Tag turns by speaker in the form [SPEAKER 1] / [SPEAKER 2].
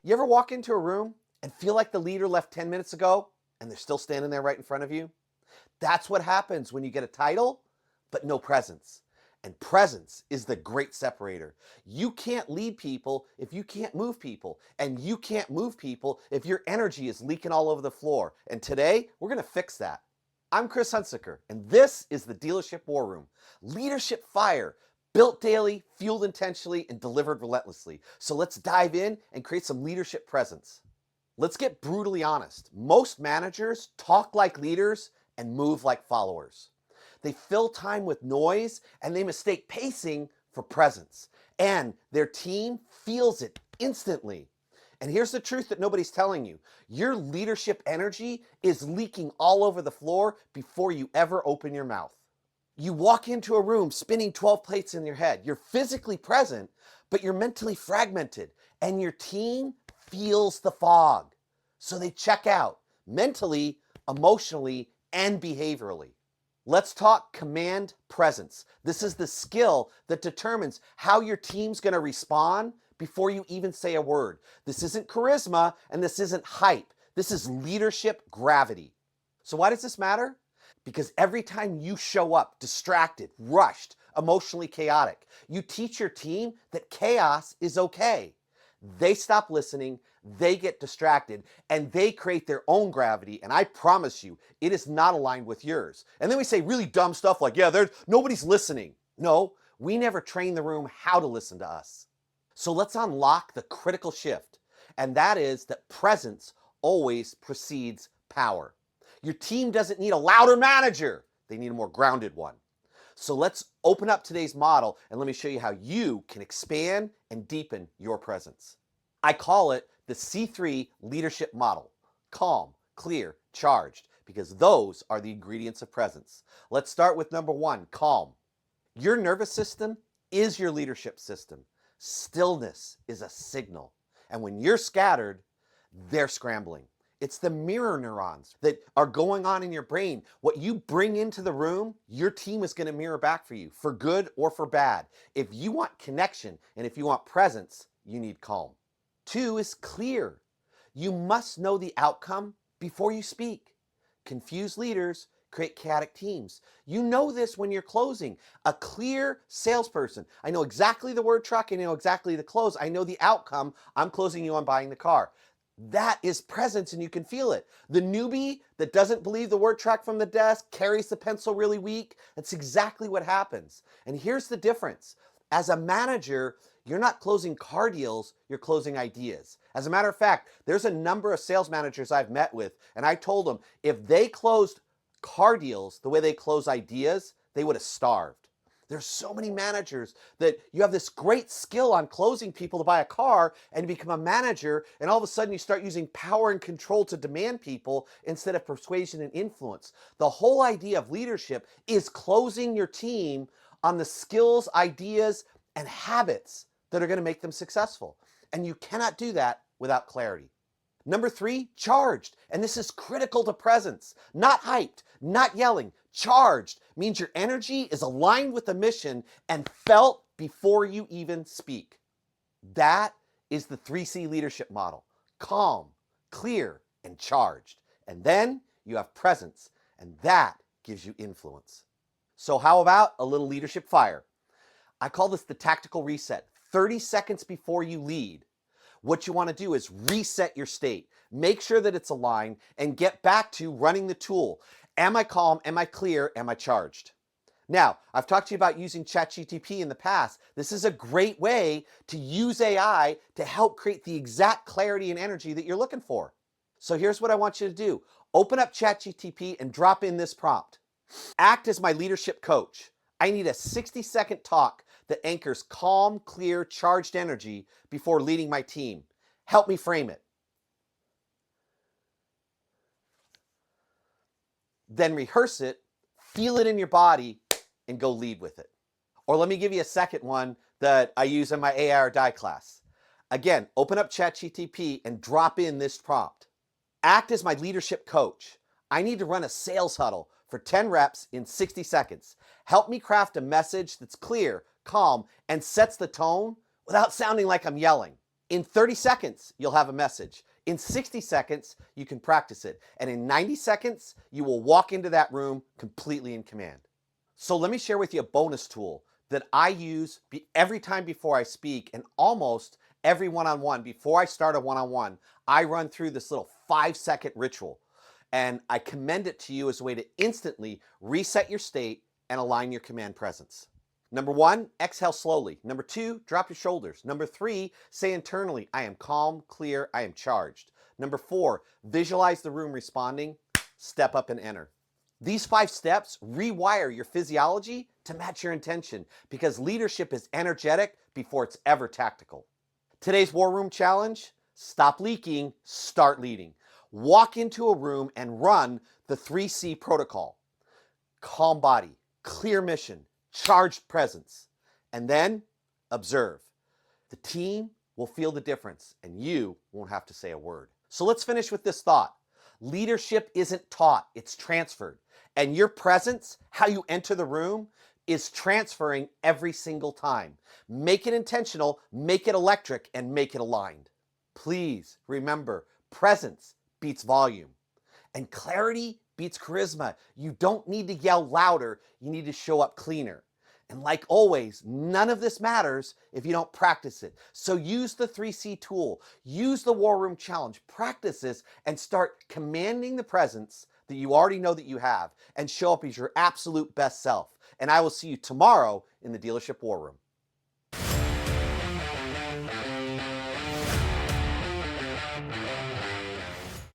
[SPEAKER 1] You ever walk into a room and feel like the leader left 10 minutes ago and they're still standing there right in front of you? That's what happens when you get a title, but no presence. And presence is the great separator. You can't lead people if you can't move people. And you can't move people if your energy is leaking all over the floor. And today, we're going to fix that. I'm Chris Hunsicker, and this is the Dealership War Room. Leadership fire, built daily, fueled intentionally, and delivered relentlessly. So let's dive in and create some leadership presence. Let's get brutally honest. Most managers talk like leaders and move like followers. They fill time with noise and they mistake pacing for presence. And their team feels it instantly. And here's the truth that nobody's telling you. Your leadership energy is leaking all over the floor before you ever open your mouth. You walk into a room spinning 12 plates in your head. You're physically present, but you're mentally fragmented. And your team feels the fog. So they check out mentally, emotionally, and behaviorally. Let's talk command presence. This is the skill that determines how your team's going to respond before you even say a word. This isn't charisma and this isn't hype. This is leadership gravity. So why does this matter? Because every time you show up distracted, rushed, emotionally chaotic, you teach your team that chaos is okay. They stop listening, they get distracted, and they create their own gravity, and I promise you, it is not aligned with yours. And then we say really dumb stuff like, yeah, nobody's listening. No, we never train the room how to listen to us. So let's unlock the critical shift, and that is that presence always precedes power. Your team doesn't need a louder manager. They need a more grounded one. So let's open up today's model and let me show you how you can expand and deepen your presence. I call it the C3 leadership model. Calm, clear, charged, because those are the ingredients of presence. Let's start with number one, calm. Your nervous system is your leadership system. Stillness is a signal. And when you're scattered, they're scrambling. It's the mirror neurons that are going on in your brain. What you bring into the room, your team is going to mirror back for you, for good or for bad. If you want connection and if you want presence, you need calm. Two is clear. You must know the outcome before you speak. Confused leaders create chaotic teams. You know this when you're closing. A clear salesperson. I know exactly the word truck. I know exactly the close. I know the outcome. I'm closing you on buying the car. That is presence and you can feel it. The newbie that doesn't believe the word track from the desk, carries the pencil really weak, that's exactly what happens. And here's the difference. As a manager, you're not closing car deals, you're closing ideas. As a matter of fact, there's a number of sales managers I've met with, and I told them if they closed car deals the way they close ideas, they would have starved. There's so many managers that you have this great skill on closing people to buy a car and you become a manager and all of a sudden you start using power and control to demand people instead of persuasion and influence. The whole idea of leadership is closing your team on the skills, ideas, and habits that are going to make them successful. And you cannot do that without clarity. Number three, charged. And this is critical to presence. Not hyped, not yelling. Charged means your energy is aligned with the mission and felt before you even speak. That is the 3C leadership model. Calm, clear, and charged. And then you have presence, and that gives you influence. So how about a little leadership fire? I call this the tactical reset. 30 seconds before you lead, what you want to do is reset your state. Make sure that it's aligned and get back to running the tool. Am I calm? Am I clear? Am I charged? Now, I've talked to you about using ChatGPT in the past. This is a great way to use AI to help create the exact clarity and energy that you're looking for. So here's what I want you to do. Open up ChatGPT and drop in this prompt. Act as my leadership coach. I need a 60-second talk that anchors calm, clear, charged energy before leading my team. Help me frame it. Then rehearse it, feel it in your body, and go lead with it. Or let me give you a second one that I use in my AI or Die class. Again, open up ChatGPT and drop in this prompt. Act as my leadership coach. I need to run a sales huddle for 10 reps in 60 seconds. Help me craft a message that's clear, calm, and sets the tone without sounding like I'm yelling. In 30 seconds, you'll have a message. In 60 seconds, you can practice it. And in 90 seconds, you will walk into that room completely in command. So let me share with you a bonus tool that I use every time before I speak, and almost every one-on-one. Before I start a one-on-one, I run through this little 5-second ritual. And I commend it to you as a way to instantly reset your state and align your command presence. Number 1, exhale slowly. Number 2, drop your shoulders. Number 3, say internally, I am calm, clear, I am charged. Number 4, visualize the room responding, step up and enter. These 5 steps rewire your physiology to match your intention, because leadership is energetic before it's ever tactical. Today's War Room Challenge: stop leaking, start leading. Walk into a room and run the 3C protocol. Calm body, clear mission, charged presence, and then observe. The team will feel the difference, and you won't have to say a word. So let's finish with this thought. Leadership isn't taught, it's transferred. And your presence, how you enter the room, is transferring every single time. Make it intentional, make it electric, and make it aligned. Please remember, presence beats volume, and clarity beats charisma. You don't need to yell louder, you need to show up cleaner. And like always, none of this matters if you don't practice it. So use the 3C tool, use the War Room Challenge, practice this, and start commanding the presence that you already know that you have, and show up as your absolute best self. And I will see you tomorrow in the Dealership War Room.